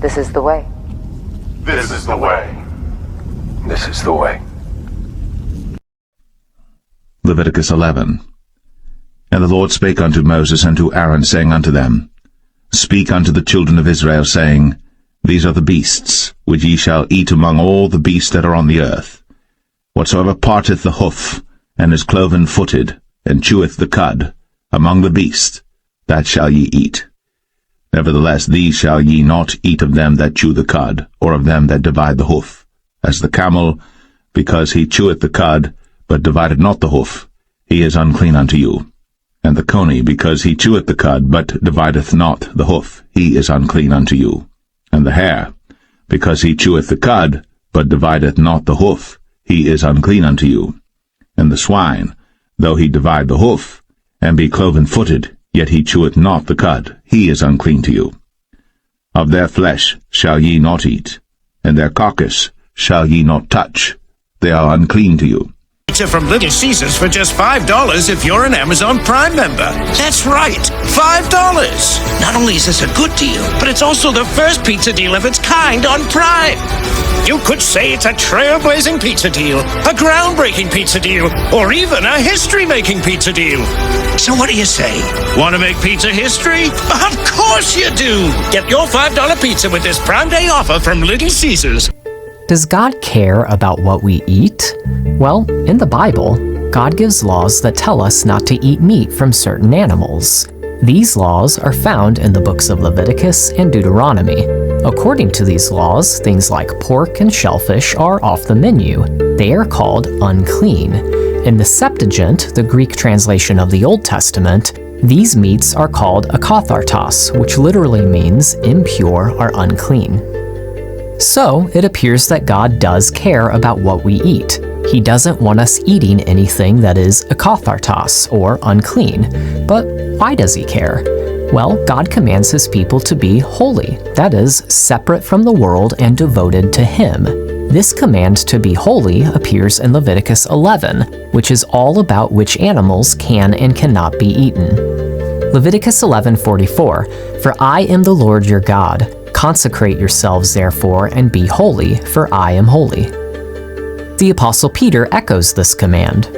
This is the way. This is the way. This is the way. Leviticus 11. And the Lord spake unto Moses and to Aaron, saying unto them, Speak unto the children of Israel, saying, These are the beasts, which ye shall eat among all the beasts that are on the earth. Whatsoever parteth the hoof, and is cloven-footed, and cheweth the cud, among the beasts, that shall ye eat. Nevertheless, these shall ye not eat of them that chew the cud, or of them that divide the hoof. As the camel, because he cheweth the cud, but divided not the hoof, he is unclean unto you. And the coney, because he cheweth the cud, but divideth not the hoof, he is unclean unto you. And the hare, because he cheweth the cud, but divideth not the hoof, he is unclean unto you. And the swine, though he divide the hoof, and be cloven-footed, yet he cheweth not the cud, he is unclean to you. Of their flesh shall ye not eat, and their carcass shall ye not touch, they are unclean to you. Pizza from Little Caesars for just $5 if you're an Amazon Prime member. That's right, $5. Not only is this a good deal, but it's also the first pizza deal of its kind on Prime. You could say it's a trailblazing pizza deal, a groundbreaking pizza deal, or even a history-making pizza deal. So what do you say? Want to make pizza history? Of course you do! Get your $5 pizza with this Prime Day offer from Little Caesars. Does God care about what we eat? Well, in the Bible, God gives laws that tell us not to eat meat from certain animals. These laws are found in the books of Leviticus and Deuteronomy. According to these laws, things like pork and shellfish are off the menu. They are called unclean. In the Septuagint, the Greek translation of the Old Testament, these meats are called akathartos, which literally means impure or unclean. So, it appears that God does care about what we eat. He doesn't want us eating anything that is akathartos, or unclean. But why does he care? Well, God commands his people to be holy, that is, separate from the world and devoted to him. This command to be holy appears in Leviticus 11, which is all about which animals can and cannot be eaten. Leviticus 11:44, For I am the Lord your God. Consecrate yourselves, therefore, and be holy, for I am holy. The Apostle Peter echoes this command.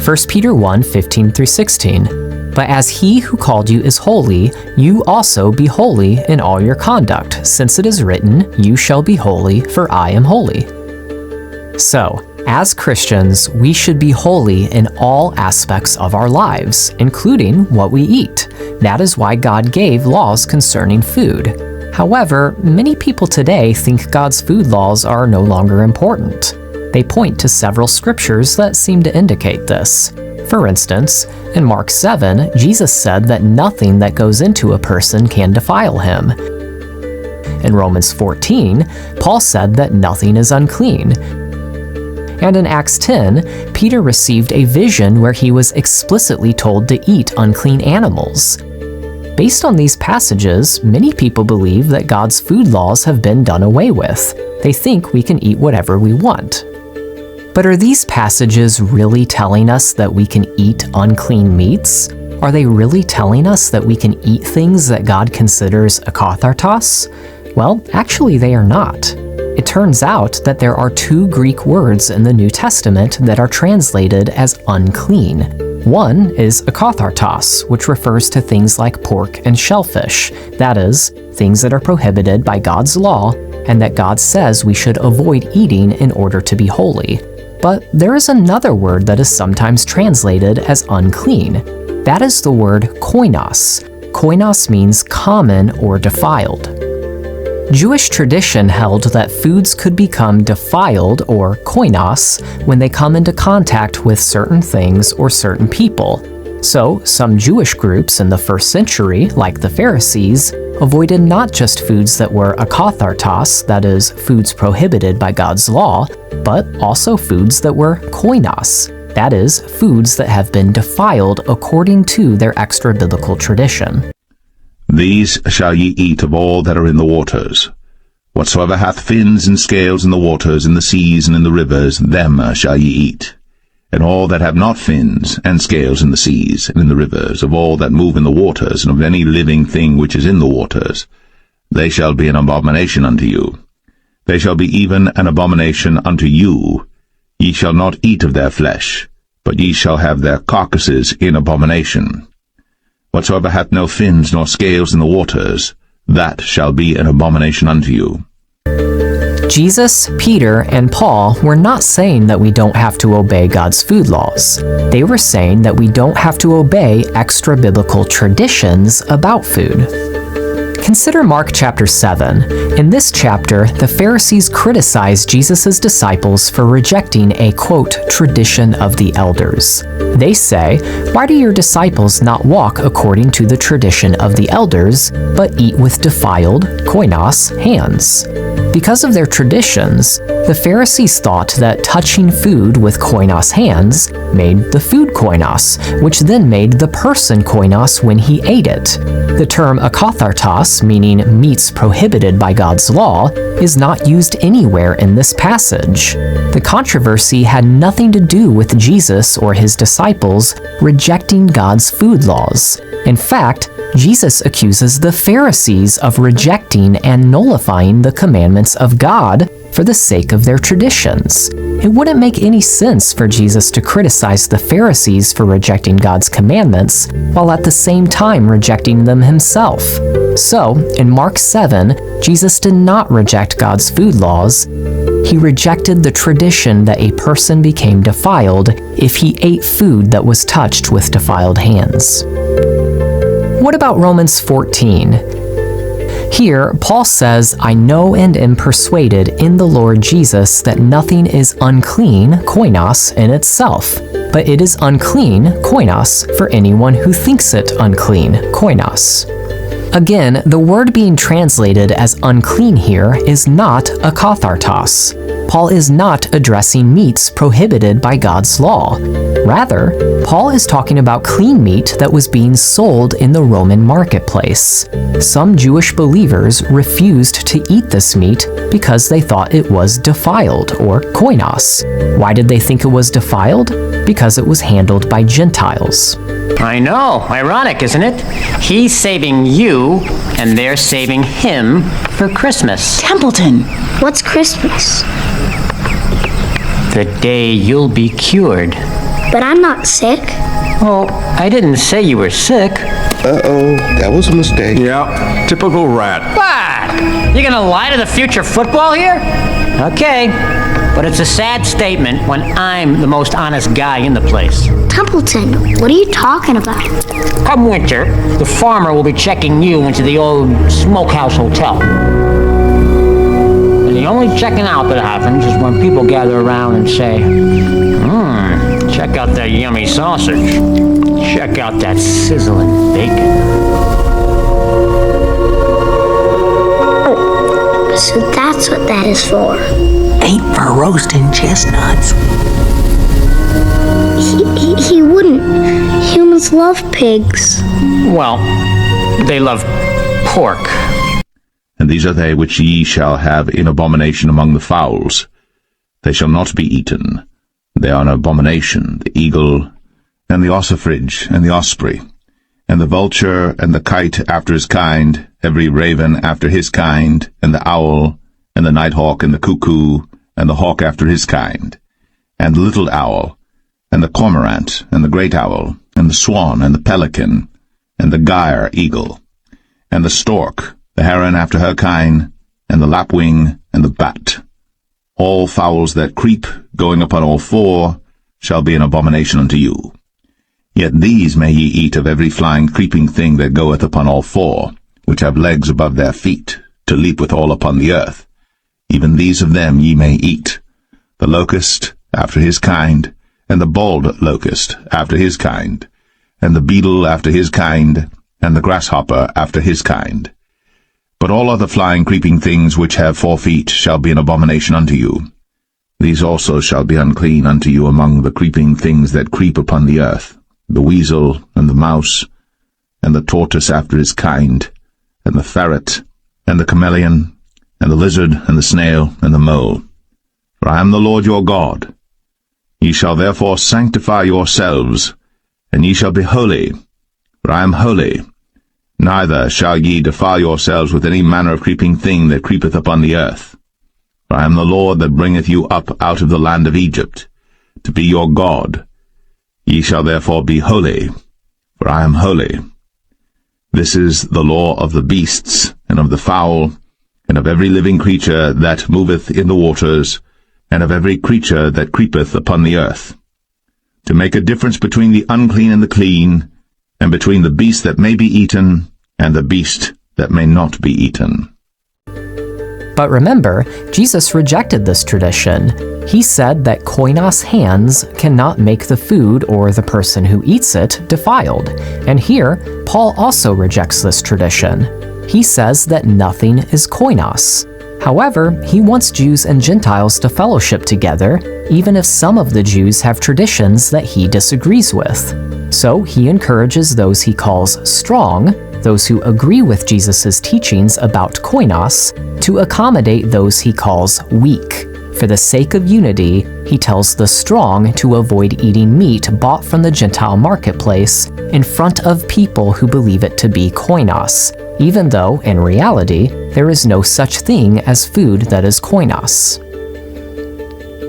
1 Peter 1:15-16, But as he who called you is holy, you also be holy in all your conduct, since it is written, You shall be holy, for I am holy. So, as Christians, we should be holy in all aspects of our lives, including what we eat. That is why God gave laws concerning food. However, many people today think God's food laws are no longer important. They point to several scriptures that seem to indicate this. For instance, in Mark 7, Jesus said that nothing that goes into a person can defile him. In Romans 14, Paul said that nothing is unclean. And in Acts 10, Peter received a vision where he was explicitly told to eat unclean animals. Based on these passages, many people believe that God's food laws have been done away with. They think we can eat whatever we want. But are these passages really telling us that we can eat unclean meats? Are they really telling us that we can eat things that God considers akathartos? Well, actually they are not. It turns out that there are two Greek words in the New Testament that are translated as unclean. One is akathartos, which refers to things like pork and shellfish, that is, things that are prohibited by God's law and that God says we should avoid eating in order to be holy. But there is another word that is sometimes translated as unclean. That is the word koinos. Koinos means common or defiled. Jewish tradition held that foods could become defiled, or koinos, when they come into contact with certain things or certain people. So, some Jewish groups in the first century, like the Pharisees, avoided not just foods that were akathartos, that is, foods prohibited by God's law, but also foods that were koinos, that is, foods that have been defiled according to their extra-biblical tradition. These shall ye eat of all that are in the waters. Whatsoever hath fins and scales in the waters, in the seas, and in the rivers, them shall ye eat. And all that have not fins and scales in the seas, and in the rivers, of all that move in the waters, and of any living thing which is in the waters, they shall be an abomination unto you. They shall be even an abomination unto you. Ye shall not eat of their flesh, but ye shall have their carcasses in abomination. Whatsoever hath no fins nor scales in the waters, that shall be an abomination unto you. Jesus, Peter, and Paul were not saying that we don't have to obey God's food laws. They were saying that we don't have to obey extra-biblical traditions about food. Consider Mark chapter 7. In this chapter, the Pharisees criticize Jesus' disciples for rejecting a, quote, tradition of the elders. They say, "Why do your disciples not walk according to the tradition of the elders, but eat with defiled, koinos, hands?" Because of their traditions, the Pharisees thought that touching food with koinos hands made the food koinos, which then made the person koinos when he ate it. The term akathartos, meaning meats prohibited by God's law, is not used anywhere in this passage. The controversy had nothing to do with Jesus or his disciples rejecting God's food laws. In fact, Jesus accuses the Pharisees of rejecting and nullifying the commandments of God for the sake of their traditions. It wouldn't make any sense for Jesus to criticize the Pharisees for rejecting God's commandments while at the same time rejecting them himself. So, in Mark 7, Jesus did not reject God's food laws. He rejected the tradition that a person became defiled if he ate food that was touched with defiled hands. What about Romans 14? Here, Paul says, "I know and am persuaded in the Lord Jesus that nothing is unclean, koinos, in itself, but it is unclean, koinos, for anyone who thinks it unclean, koinos." Again, the word being translated as unclean here is not akathartos. Paul is not addressing meats prohibited by God's law. Rather, Paul is talking about clean meat that was being sold in the Roman marketplace. Some Jewish believers refused to eat this meat because they thought it was defiled, or koinos. Why did they think it was defiled? Because it was handled by Gentiles. I know. Ironic, isn't it? He's saving you, and they're saving him for Christmas. Templeton, what's Christmas? The day you'll be cured. But I'm not sick. Oh, I didn't say you were sick. Uh-oh, that was a mistake. Yeah, typical rat. What? You gonna lie to the future football here? Okay, but it's a sad statement when I'm the most honest guy in the place. Templeton, what are you talking about? Come winter, the farmer will be checking you into the old smokehouse hotel. And the only checking out that happens is when people gather around and say, check out that yummy sausage. Check out that sizzling bacon. Oh, so that's what that is for. Ain't for roasting chestnuts. He wouldn't. Humans love pigs. Well, they love pork. And these are they which ye shall have in abomination among the fowls. They shall not be eaten. They are an abomination, the eagle, and the ossifrage, and the osprey, and the vulture, and the kite after his kind, every raven after his kind, and the owl, and the nighthawk, and the cuckoo, and the hawk after his kind, and the little owl, and the cormorant, and the great owl, and the swan, and the pelican, and the gyre eagle, and the stork, the heron after her kind, and the lapwing, and the bat. All fowls that creep, going upon all four, shall be an abomination unto you. Yet these may ye eat of every flying creeping thing that goeth upon all four, which have legs above their feet, to leap withal upon the earth. Even these of them ye may eat, the locust after his kind, and the bald locust after his kind, and the beetle after his kind, and the grasshopper after his kind. But all other flying creeping things which have 4 feet shall be an abomination unto you. These also shall be unclean unto you among the creeping things that creep upon the earth, the weasel, and the mouse, and the tortoise after his kind, and the ferret, and the chameleon, and the lizard, and the snail, and the mole. For I am the Lord your God. Ye shall therefore sanctify yourselves, and ye shall be holy, for I am holy. Neither shall ye defile yourselves with any manner of creeping thing that creepeth upon the earth. For I am the Lord that bringeth you up out of the land of Egypt, to be your God. Ye shall therefore be holy, for I am holy. This is the law of the beasts, and of the fowl, and of every living creature that moveth in the waters, and of every creature that creepeth upon the earth, to make a difference between the unclean and the clean, and between the beast that may be eaten, and the beast that may not be eaten. But remember, Jesus rejected this tradition. He said that koinos hands cannot make the food or the person who eats it defiled. And here, Paul also rejects this tradition. He says that nothing is koinos. However, he wants Jews and Gentiles to fellowship together, even if some of the Jews have traditions that he disagrees with. So he encourages those he calls strong, those who agree with Jesus' teachings about koinos, to accommodate those he calls weak. For the sake of unity, he tells the strong to avoid eating meat bought from the Gentile marketplace in front of people who believe it to be koinos, even though, in reality, there is no such thing as food that is koinos.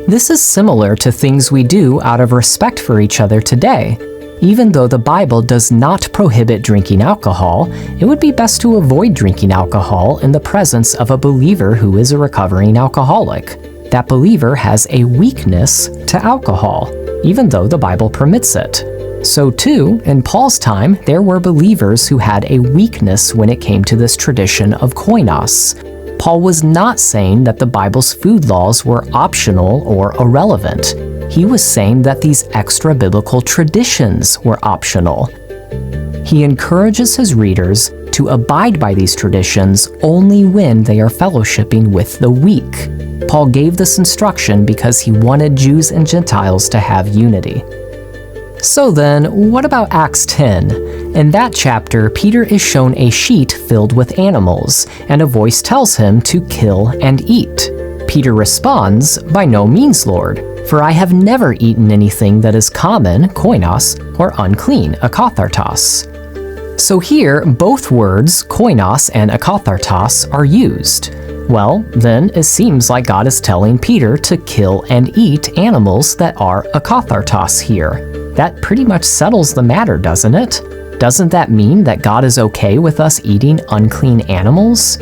This is similar to things we do out of respect for each other today. Even though the Bible does not prohibit drinking alcohol, it would be best to avoid drinking alcohol in the presence of a believer who is a recovering alcoholic. That believer has a weakness to alcohol, even though the Bible permits it. So too, in Paul's time, there were believers who had a weakness when it came to this tradition of koinos. Paul was not saying that the Bible's food laws were optional or irrelevant. He was saying that these extra-biblical traditions were optional. He encourages his readers to abide by these traditions only when they are fellowshipping with the weak. Paul gave this instruction because he wanted Jews and Gentiles to have unity. So then, what about Acts 10? In that chapter, Peter is shown a sheet filled with animals, and a voice tells him to kill and eat. Peter responds, "By no means, Lord, for I have never eaten anything that is common, koinos, or unclean, akathartos." So here, both words, koinos and akathartos, are used. Well, then it seems like God is telling Peter to kill and eat animals that are akathartos here. That pretty much settles the matter, doesn't it? Doesn't that mean that God is okay with us eating unclean animals?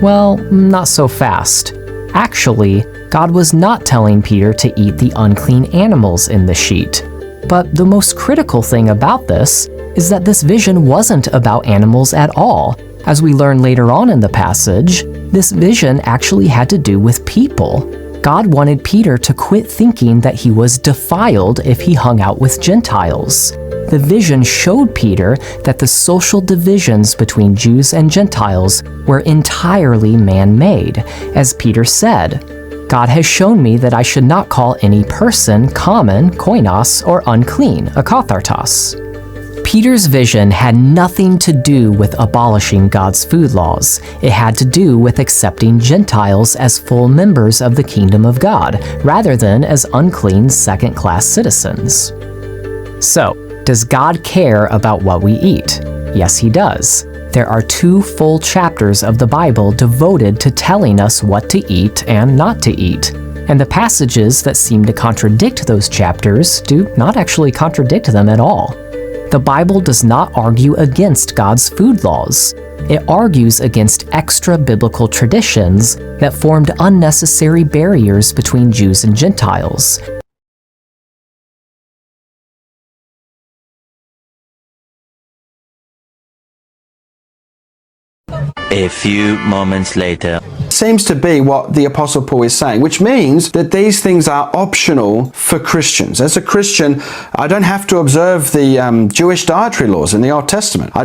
Well, not so fast. Actually, God was not telling Peter to eat the unclean animals in the sheet. But the most critical thing about this is that this vision wasn't about animals at all. As we learn later on in the passage, this vision actually had to do with people. God wanted Peter to quit thinking that he was defiled if he hung out with Gentiles. The vision showed Peter that the social divisions between Jews and Gentiles were entirely man-made. As Peter said, "God has shown me that I should not call any person common, koinos, or unclean, akathartos." Peter's vision had nothing to do with abolishing God's food laws. It had to do with accepting Gentiles as full members of the kingdom of God, rather than as unclean second-class citizens. So, does God care about what we eat? Yes, he does. There are 2 full chapters of the Bible devoted to telling us what to eat and not to eat. And the passages that seem to contradict those chapters do not actually contradict them at all. The Bible does not argue against God's food laws. It argues against extra-biblical traditions that formed unnecessary barriers between Jews and Gentiles. A few moments later. Seems to be what the Apostle Paul is saying, which means that these things are optional for Christians. As a Christian, I don't have to observe the Jewish dietary laws in the Old Testament. I